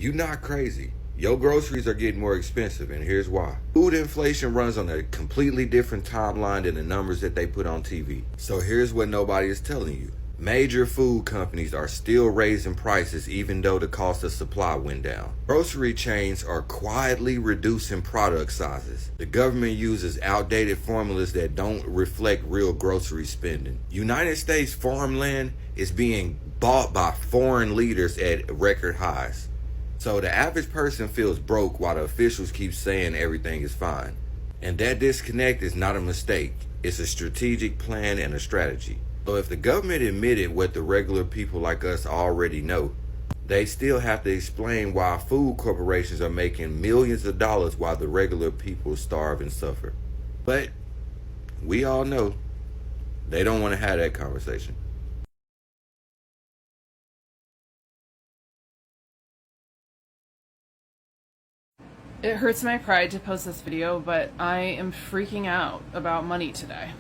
You not crazy. Your groceries are getting more expensive, and here's why. Food inflation runs on a completely different timeline than the numbers that they put on TV. So here's what nobody is telling you. Major food companies are still raising prices even though the cost of supply went down. Grocery chains are quietly reducing product sizes. The government uses outdated formulas that don't reflect real grocery spending. United States farmland is being bought by foreign leaders at record highs. So the average person feels broke while the officials keep saying everything is fine. And that disconnect is not a mistake. It's a strategic plan and a strategy. So if the government admitted what the regular people like us already know, they still have to explain why food corporations are making millions of dollars while the regular people starve and suffer. But we all know they don't want to have that conversation. It hurts my pride to post this video, but I am freaking out about money today.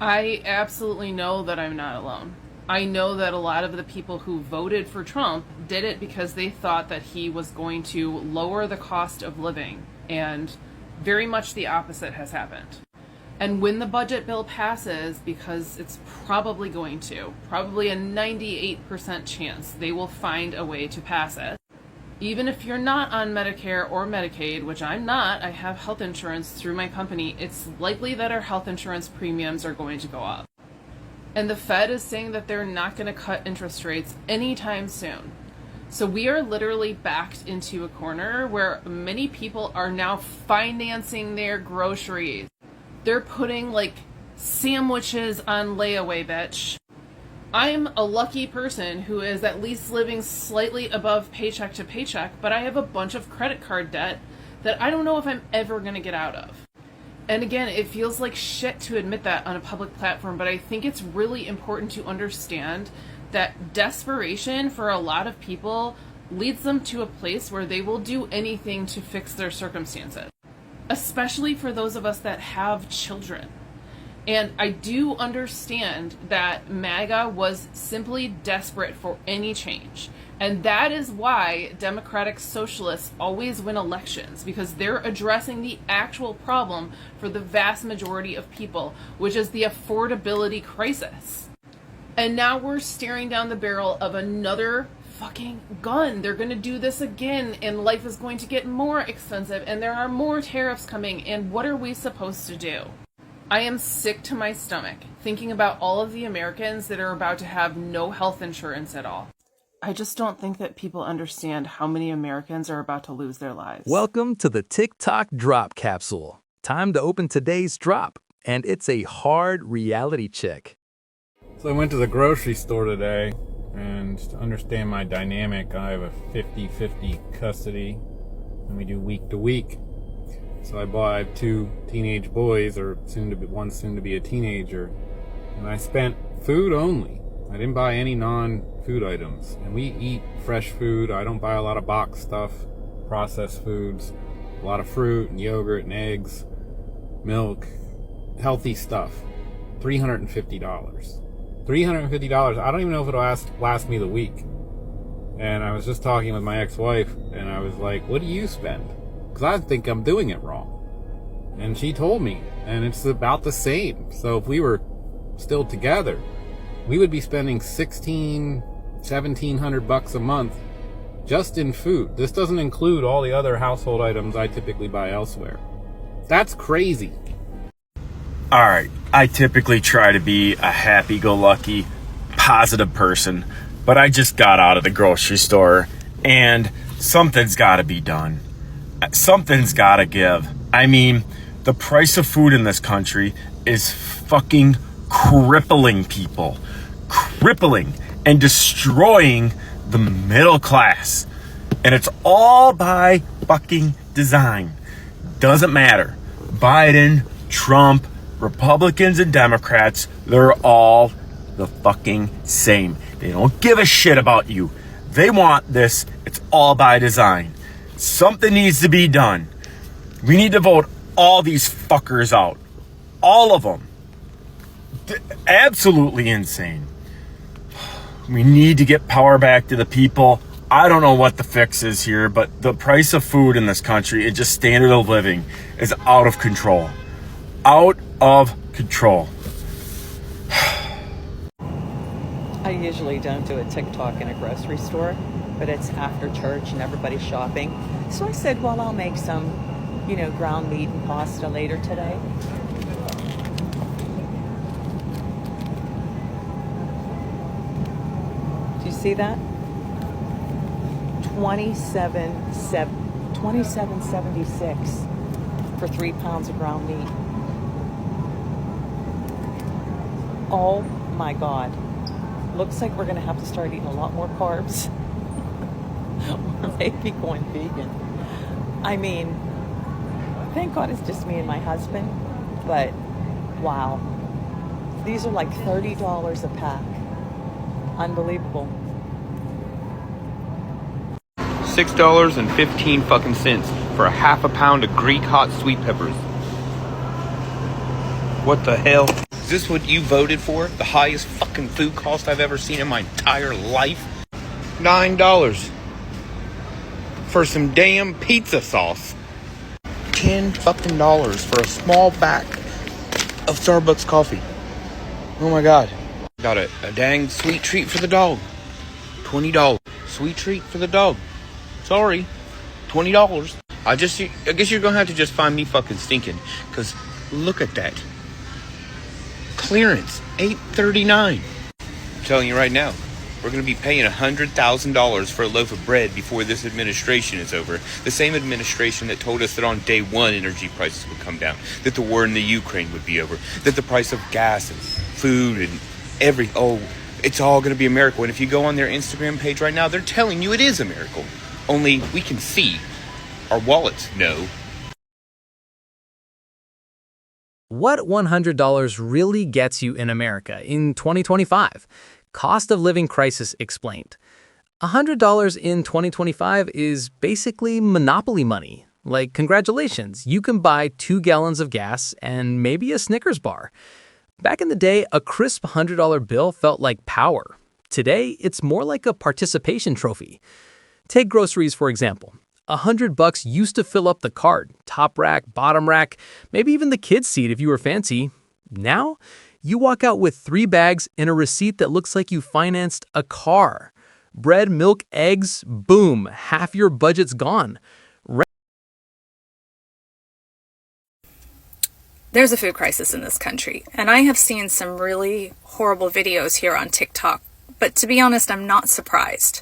I absolutely know that I'm not alone. I know that a lot of the people who voted for Trump did it because they thought that he was going to lower the cost of living, and very much the opposite has happened. And when the budget bill passes, because it's probably going to, probably a 98% chance they will find a way to pass it. Even if you're not on Medicare or Medicaid, which I'm not, I have health insurance through my company, it's likely that our health insurance premiums are going to go up. And the Fed is saying that they're not going to cut interest rates anytime soon. So we are literally backed into a corner where many people are now financing their groceries. They're putting like sandwiches on layaway, bitch. I'm a lucky person who is at least living slightly above paycheck to paycheck, but I have a bunch of credit card debt that I don't know if I'm ever going to get out of. And again, it feels like shit to admit that on a public platform, but I think it's really important to understand that desperation for a lot of people leads them to a place where they will do anything to fix their circumstances, especially for those of us that have children. And I do understand that MAGA was simply desperate for any change. And that is why Democratic Socialists always win elections, because they're addressing the actual problem for the vast majority of people, which is the affordability crisis. And now we're staring down the barrel of another fucking gun. They're going to do this again, and life is going to get more expensive, and there are more tariffs coming, and what are we supposed to do? I am sick to my stomach thinking about all of the Americans that are about to have no health insurance at all. I just don't think that people understand how many Americans are about to lose their lives. Welcome to the TikTok Drop Capsule. Time to open today's drop, and it's a hard reality check. So I went to the grocery store today, and to understand my dynamic, I have a 50-50 custody, and we do week to week. So I have two teenage boys, or one soon to be a teenager, and I spent food only. I didn't buy any non-food items, and we eat fresh food. I don't buy a lot of boxed stuff, processed foods, a lot of fruit and yogurt and eggs, milk, healthy stuff. $350. $350. I don't even know if it'll last me the week. And I was just talking with my ex-wife, and I was like, what do you spend? Because I think I'm doing it wrong. And she told me, and it's about the same. So if we were still together, we would be spending $1,700 a month just in food. This doesn't include all the other household items I typically buy elsewhere. That's crazy. All right, I typically try to be a happy-go-lucky, positive person, but I just got out of the grocery store, and something's got to be done. Something's got to give. I mean, the price of food in this country is fucking crippling people. Crippling and destroying the middle class. And it's all by fucking design. Doesn't matter. Biden, Trump, Republicans and Democrats, they're all the fucking same. They don't give a shit about you. They want this. It's all by design. Something needs to be done. We need to vote all these fuckers out. All of them. Absolutely insane. We need to get power back to the people. I don't know what the fix is here, but the price of food in this country, and just standard of living, is out of control. Out of control. I usually don't do a TikTok in a grocery store, but it's after church and everybody's shopping. So I said, well, I'll make some, ground meat and pasta later today. Do you see that? $27.76 for 3 pounds of ground meat. Oh my God. Looks like we're going to have to start eating a lot more carbs. Or maybe going vegan. I mean, thank God it's just me and my husband. But, wow. These are like $30 a pack. Unbelievable. $6.15 fucking cents for a half a pound of Greek hot sweet peppers. What the hell? Is this what you voted for? The highest fucking food cost I've ever seen in my entire life? $9 for some damn pizza sauce. $10 fucking for a small pack of Starbucks coffee. Oh my God. Got a dang sweet treat for the dog. $20. Sweet treat for the dog. Sorry. $20. I guess you're gonna have to just find me fucking stinking. Cause look at that. Clearance. $8.39. I'm telling you right now, we're going to be paying $100,000 for a loaf of bread before this administration is over. The same administration that told us that on day one energy prices would come down, that the war in the Ukraine would be over, that the price of gas and food and it's all going to be a miracle. And if you go on their Instagram page right now, they're telling you it is a miracle. Only we can see. Our wallets know. What $100 really gets you in America in 2025? Cost of living crisis explained. $100 in 2025 is basically monopoly money. Like, congratulations, you can buy 2 gallons of gas and maybe a Snickers bar. Back in the day, a crisp $100 bill felt like power. Today, it's more like a participation trophy. Take groceries, for example. $100 used to fill up the cart, top rack, bottom rack, maybe even the kids' seat if you were fancy. Now, you walk out with 3 bags and a receipt that looks like you financed a car. Bread, milk, eggs, boom, half your budget's gone. There's a food crisis in this country, and I have seen some really horrible videos here on TikTok, but to be honest, I'm not surprised.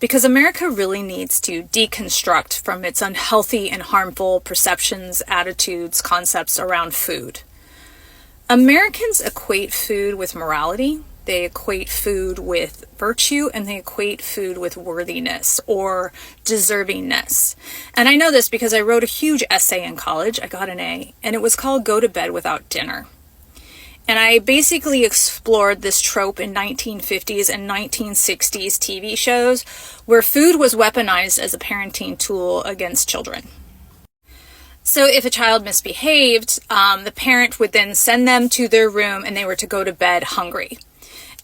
Because America really needs to deconstruct from its unhealthy and harmful perceptions, attitudes, concepts around food. Americans equate food with morality, they equate food with virtue, and they equate food with worthiness or deservingness. And I know this because I wrote a huge essay in college, I got an A, and it was called Go to Bed Without Dinner. And I basically explored this trope in 1950s and 1960s TV shows where food was weaponized as a parenting tool against children. So if a child misbehaved, the parent would then send them to their room and they were to go to bed hungry.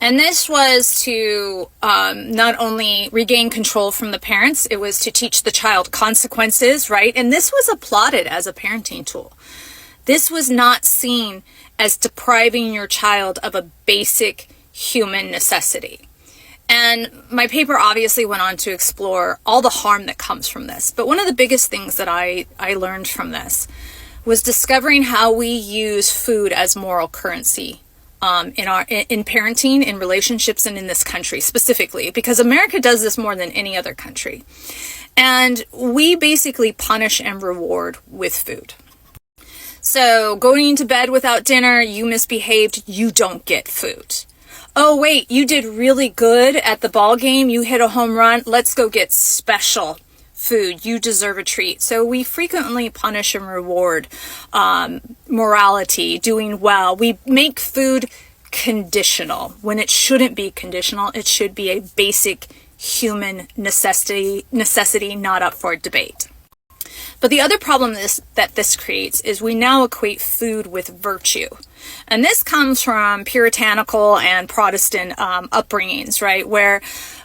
And this was to not only regain control from the parents, it was to teach the child consequences, right? And this was applauded as a parenting tool. This was not seen as depriving your child of a basic human necessity. And my paper obviously went on to explore all the harm that comes from this. But one of the biggest things that I learned from this was discovering how we use food as moral currency in parenting, in relationships, and in this country specifically, because America does this more than any other country. And we basically punish and reward with food. So going to bed without dinner, you misbehaved, you don't get food. Oh, wait, you did really good at the ball game. You hit a home run. Let's go get special food. You deserve a treat. So we frequently punish and reward morality, doing well. We make food conditional when it shouldn't be conditional. It should be a basic human necessity not up for debate. But the other problem that this creates is we now equate food with virtue. And this comes from puritanical and Protestant upbringings, right? Where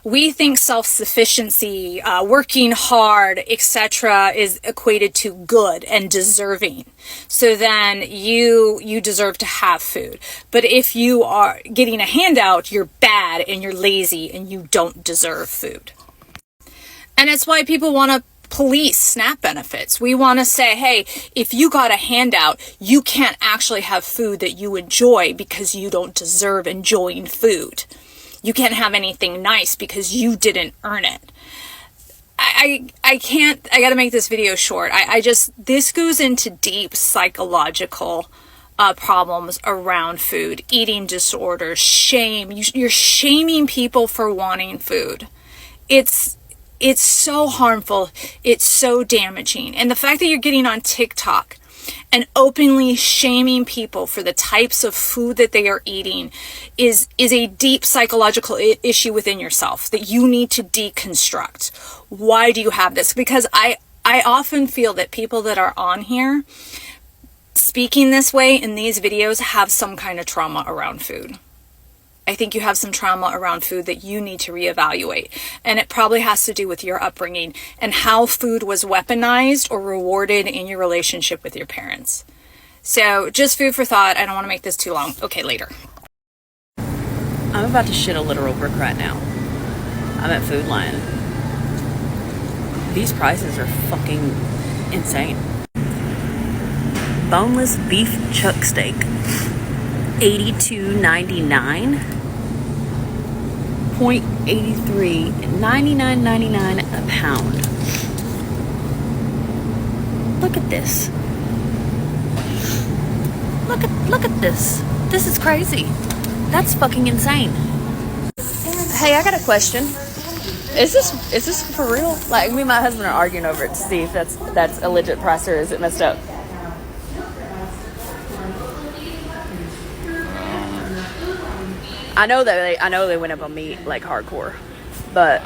We think self-sufficiency, working hard, etc. is equated to good and deserving. So then you deserve to have food. But if you are getting a handout, you're bad and you're lazy and you don't deserve food. And it's why people want to police SNAP benefits. We want to say, hey, if you got a handout, you can't actually have food that you enjoy because you don't deserve enjoying food. You can't have anything nice because you didn't earn it. I gotta make this video short. This goes into deep psychological problems around food, eating disorders, shame. You're shaming people for wanting food. It's so harmful. It's so damaging. And the fact that you're getting on TikTok and openly shaming people for the types of food that they are eating is a deep psychological issue within yourself that you need to deconstruct. Why do you have this? Because I often feel that people that are on here speaking this way in these videos have some kind of trauma around food. I think you have some trauma around food that you need to reevaluate. And it probably has to do with your upbringing and how food was weaponized or rewarded in your relationship with your parents. So just food for thought. I don't want to make this too long. Okay, later. I'm about to shit a literal brick right now. I'm at Food Lion. These prices are fucking insane. Boneless beef chuck steak. $82.99, $0.83, $99.99 a pound. Look at this. Look at this. This is crazy. That's fucking insane. Hey, I got a question. Is this for real? Like, me and my husband are arguing over it to see if that's a legit price or is it messed up. I know they went up on meat like hardcore, but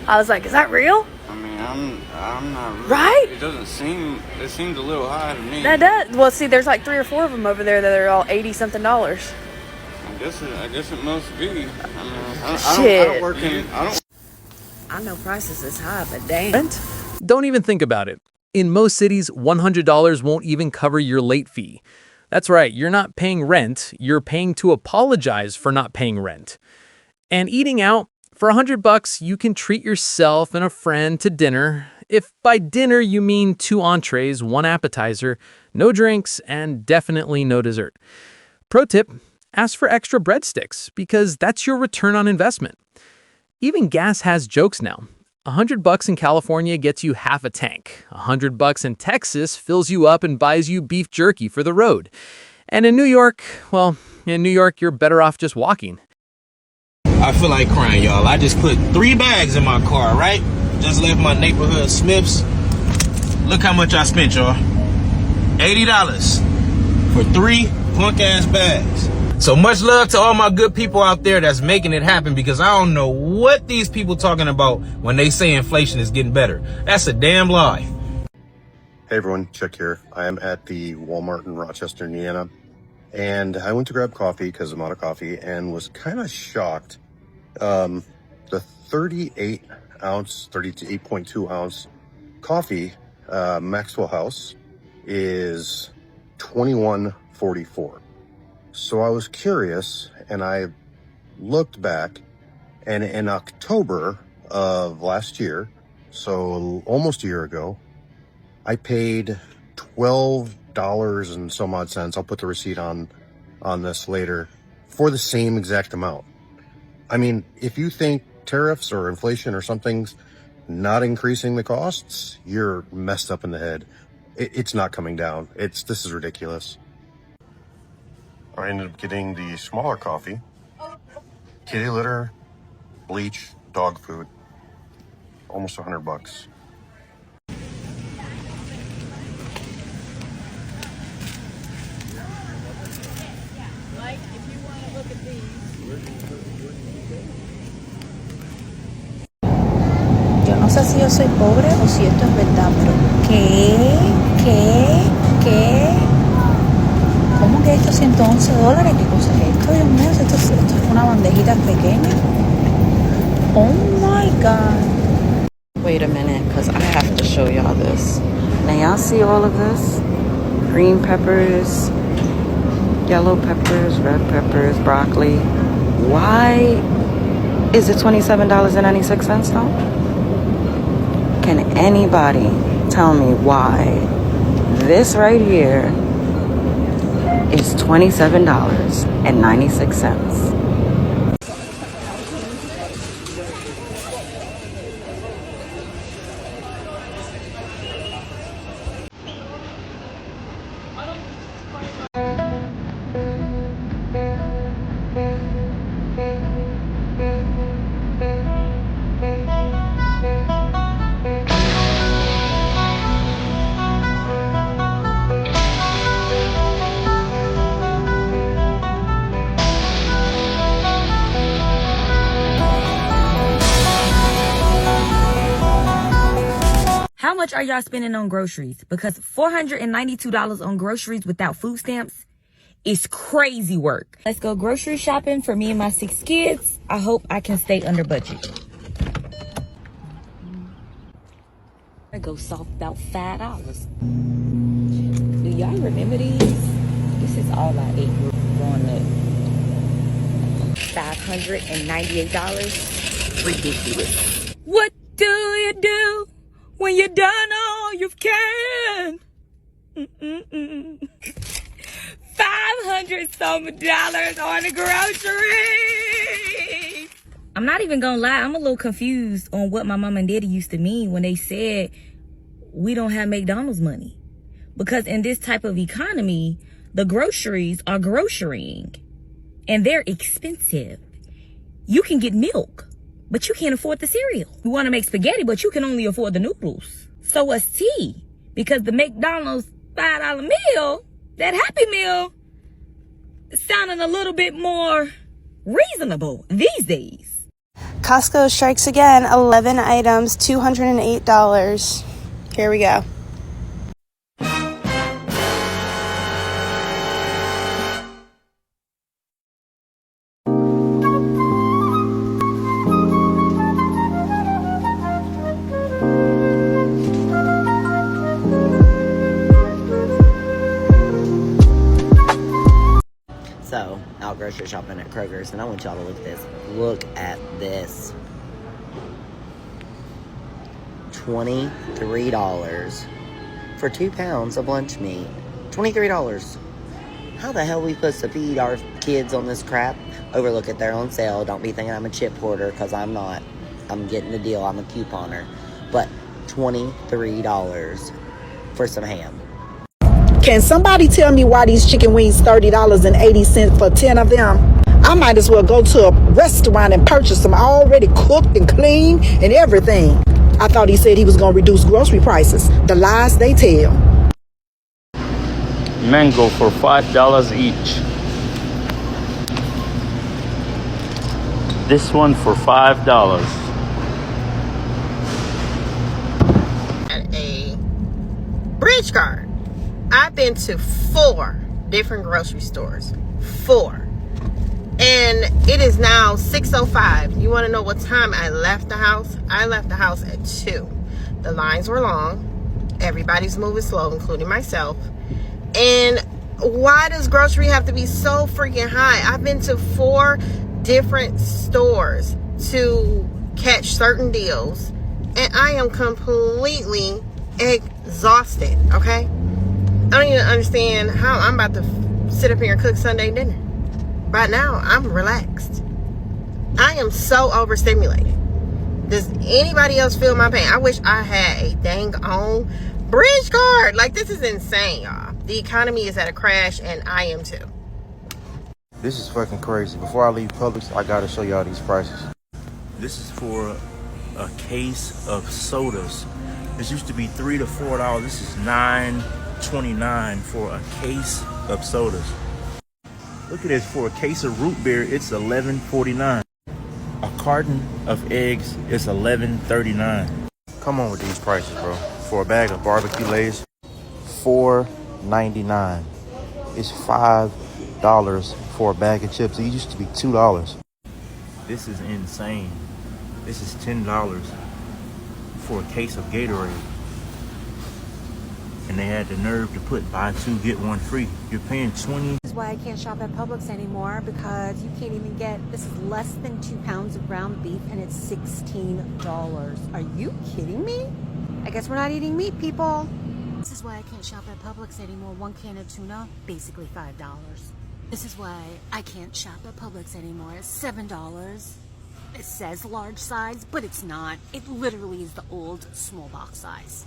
I was like, is that real? I mean, I'm not really, right. It seems a little high to me. That does. Well, see, there's like 3 or 4 of them over there that are all $80-something. I guess it must be. I mean, I know prices is high, but damn. Don't even think about it. In most cities, $100 won't even cover your late fee. That's right, you're not paying rent, you're paying to apologize for not paying rent. And eating out, for $100, you can treat yourself and a friend to dinner. If by dinner you mean 2 entrees, 1 appetizer, no drinks, and definitely no dessert. Pro tip, ask for extra breadsticks, because that's your return on investment. Even gas has jokes now. $100 in California gets you half a tank. $100 in Texas fills you up and buys you beef jerky for the road. And in New York, well, you're better off just walking. I feel like crying, y'all. I just put 3 bags in my car, right? Just left my neighborhood Smith's. Look how much I spent, y'all. $80 for 3 punk-ass bags. So much love to all my good people out there that's making it happen, because I don't know what these people talking about when they say inflation is getting better. That's a damn lie. Hey everyone, Chuck here. I am at the Walmart in Rochester, Indiana, and I went to grab coffee because I'm out of coffee and was kind of shocked. The 38.2 ounce coffee, Maxwell House, is $21.44. So I was curious, and I looked back, and in October of last year, so almost a year ago, I paid $12 and some odd cents. I'll put the receipt on this later, for the same exact amount. I mean, if you think tariffs or inflation or something's not increasing the costs, you're messed up in the head. It's not coming down. This is ridiculous. I ended up getting the smaller coffee, kitty litter, bleach, dog food, almost $100. Yo no sé si yo soy pobre o si esto es verdad, pero ¿qué? ¿Cómo que esto $111? ¿Qué cosa es esto? Dios mío, esto es una bandejita pequeña. Oh my God. Wait a minute, because I have to show y'all this. Now, y'all see all of this? Green peppers, yellow peppers, red peppers, broccoli. Why is it $27.96 though? Can anybody tell me why this right here is $27.96? How much are y'all spending on groceries? Because $492 on groceries without food stamps is crazy work. Let's go grocery shopping for me and my 6 kids. I hope I can stay under budget. I go soft about $5. Do y'all remember these? This is all I ate growing up. $598? Ridiculous. What do you do when you're done all you can? $500 some dollars on the groceries. I'm not even gonna lie, I'm a little confused on what my mom and daddy used to mean when they said we don't have McDonald's money. Because in this type of economy, the groceries are grocerying and they're expensive. You can get milk, but you can't afford the cereal. You want to make spaghetti, but you can only afford the noodles. So what's tea? Because the McDonald's $5 meal, that Happy Meal, is sounding a little bit more reasonable these days. Costco strikes again. 11 items, $208. Here we go. So, out grocery shopping at Kroger's, and I want y'all to look at this. Look at this. $23 for 2 pounds of lunch meat. $23. How the hell are we supposed to feed our kids on this crap? Overlook it, they're on sale. Don't be thinking I'm a chip hoarder, because I'm not. I'm getting the deal. I'm a couponer. But $23 for some ham. Can somebody tell me why these chicken wings $30.80 for 10 of them? I might as well go to a restaurant and purchase them already cooked and clean and everything. I thought he said he was going to reduce grocery prices. The lies they tell. Mango for $5 each. This one for $5. And a bridge card. I've been to 4 different grocery stores. 4. And it is now 6:05. You want to know what time I left the house? I left the house at 2. The lines were long. Everybody's moving slow, including myself. And why does grocery have to be so freaking high? I've been to 4 different stores to catch certain deals, and I am completely exhausted, okay? I don't even understand how I'm about to sit up here and cook Sunday dinner. By now, I'm relaxed. I am so overstimulated. Does anybody else feel my pain? I wish I had a dang on bridge card. Like, this is insane, y'all. The economy is at a crash, and I am too. This is fucking crazy. Before I leave Publix, I gotta show y'all these prices. This is for a case of sodas. This used to be $3 to $4. This is $9.29 for a case of sodas. Look at this, for a case of root beer, it's $11.49. A carton of eggs is $11.39. Come on with these prices, bro. For a bag of barbecue Lay's, $4.99. It's $5 for a bag of chips. It used to be $2. This is insane. This is $10 for a case of Gatorade. And they had the nerve to put buy two, get one free. You're paying $20. This is why I can't shop at Publix anymore, because you can't even get, this is less than 2 pounds of ground beef and it's $16. Are you kidding me? I guess we're not eating meat, people. This is why I can't shop at Publix anymore. 1 can of tuna, basically $5. This is why I can't shop at Publix anymore. It's $7. It says large size, but it's not. It literally is the old small box size.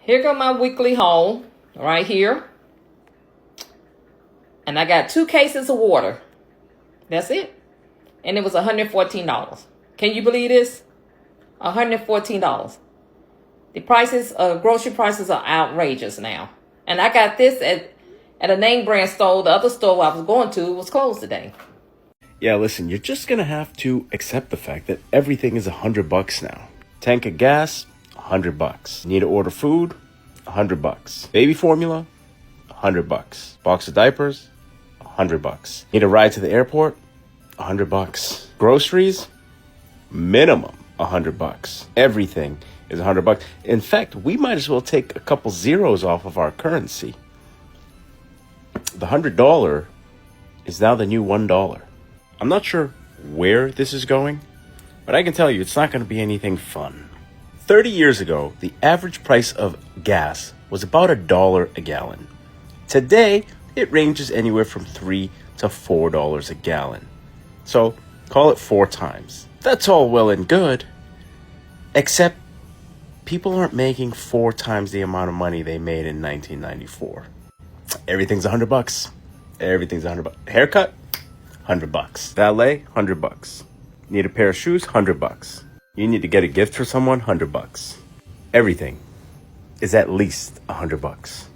Here go my weekly haul right here. And I got 2 cases of water. That's it. And it was $114. Can you believe this? $114. The prices, grocery prices are outrageous now. And I got this at a name brand store. The other store I was going to was closed today. Yeah, listen, you're just gonna have to accept the fact that everything is $100 now. Tank of gas, $100. Need to order food, $100. Baby formula, $100. Box of diapers, $100. Need a ride to the airport, $100. Groceries, minimum $100. Everything is $100. In fact, we might as well take a couple zeros off of our currency. The $100 is now the new $1. I'm not sure where this is going, but I can tell you it's not going to be anything fun. 30 years ago, the average price of gas was about $1 a gallon. Today, it ranges anywhere from $3 to $4 a gallon. So, call it 4 times. That's all well and good, except people aren't making 4 times the amount of money they made in 1994. Everything's $100. Everything's $100. Haircut, $100. Valet, $100. Need a pair of shoes, $100. You need to get a gift for someone, $100. Everything is at least $100.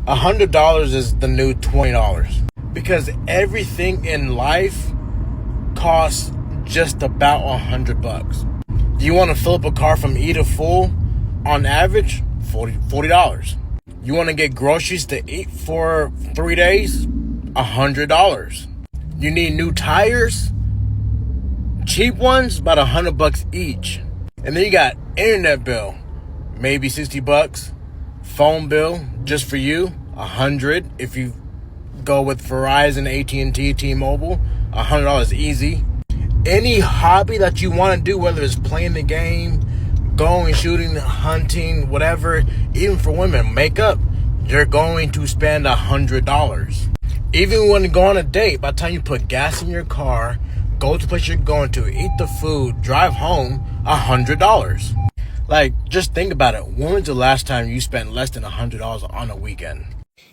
$100 is the new $20 because everything in life costs just about $100. Do you want to fill up a car from E to full? On average, $40. You want to get groceries to eat for 3 days? $100. You need new tires? Cheap ones, about $100 each. And then you got internet bill, maybe $60. Phone bill, just for you, $100. If you go with Verizon, AT&T, T-Mobile, $100 easy. Any hobby that you want to do, whether it's playing the game, going, shooting, hunting, whatever, even for women, makeup, you're going to spend $100. Even when you go on a date, by the time you put gas in your car, go to the place you're going to, eat the food, drive home, $100. Like, just think about it. When was the last time you spent less than $100 on a weekend?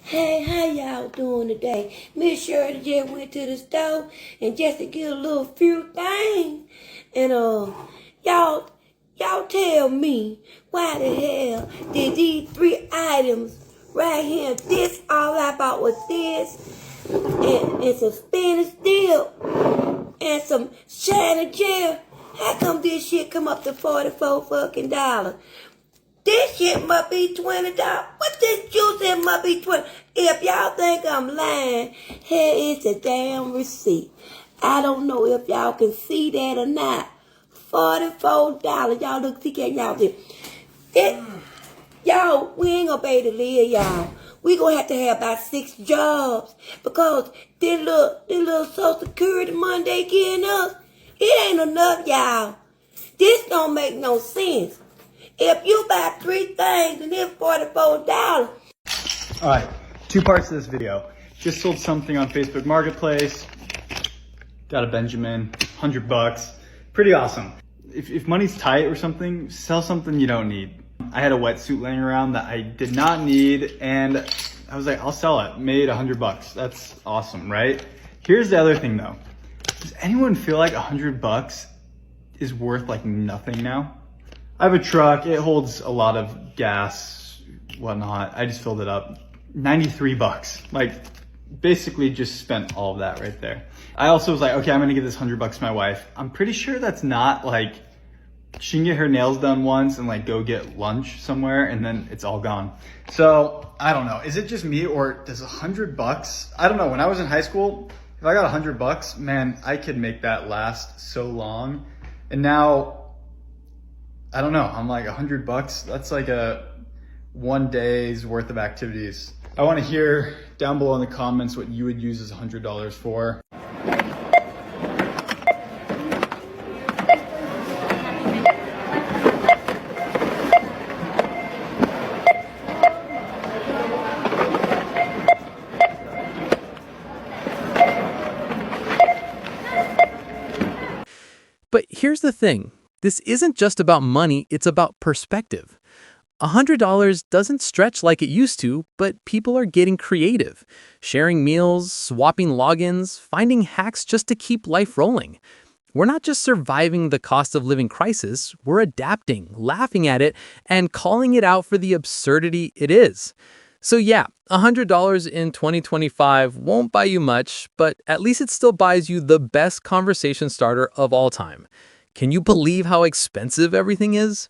Hey, how y'all doing today? Miss Shirley just went to the store and just to get a little few things. And y'all tell me why the hell did these 3 items right here, this all I bought was this, and some Spanish dip, and some China gel. How come this shit come up to $44 fucking dollars? This shit must be $20. What this juice it must be 20. If y'all think I'm lying, here is the damn receipt. I don't know if y'all can see that or not. $44. Y'all look, see, can y'all see? Y'all, we ain't gonna be able to live, y'all. We gonna have to have about 6 jobs because this little Social Security money they getting us, it ain't enough, y'all. This don't make no sense. If you buy 3 things and it's $44. Alright, 2 parts to this video. Just sold something on Facebook Marketplace. Got a Benjamin, $100. Pretty awesome. If money's tight or something, sell something you don't need. I had a wetsuit laying around that I did not need, and I was like, I'll sell it. Made $100. That's awesome, right? Here's the other thing though. Does anyone feel like $100 is worth like nothing now? I have a truck, it holds a lot of gas, whatnot. I just filled it up. $93. Like, basically just spent all of that right there. I also was like, okay, I'm gonna give this $100 to my wife. I'm pretty sure that's not like, she can get her nails done once and like go get lunch somewhere and then it's all gone. So, I don't know. Is it just me or does $100, I don't know, when I was in high school, if I got $100, man, I could make that last so long. And now, I don't know, I'm like $100, that's like a 1 day's worth of activities. I wanna hear down below in the comments what you would use as $100 for. But here's the thing. This isn't just about money, it's about perspective. $100 doesn't stretch like it used to, but people are getting creative. Sharing meals, swapping logins, finding hacks just to keep life rolling. We're not just surviving the cost of living crisis, we're adapting, laughing at it, and calling it out for the absurdity it is. So yeah, $100 in 2025 won't buy you much, but at least it still buys you the best conversation starter of all time. Can you believe how expensive everything is?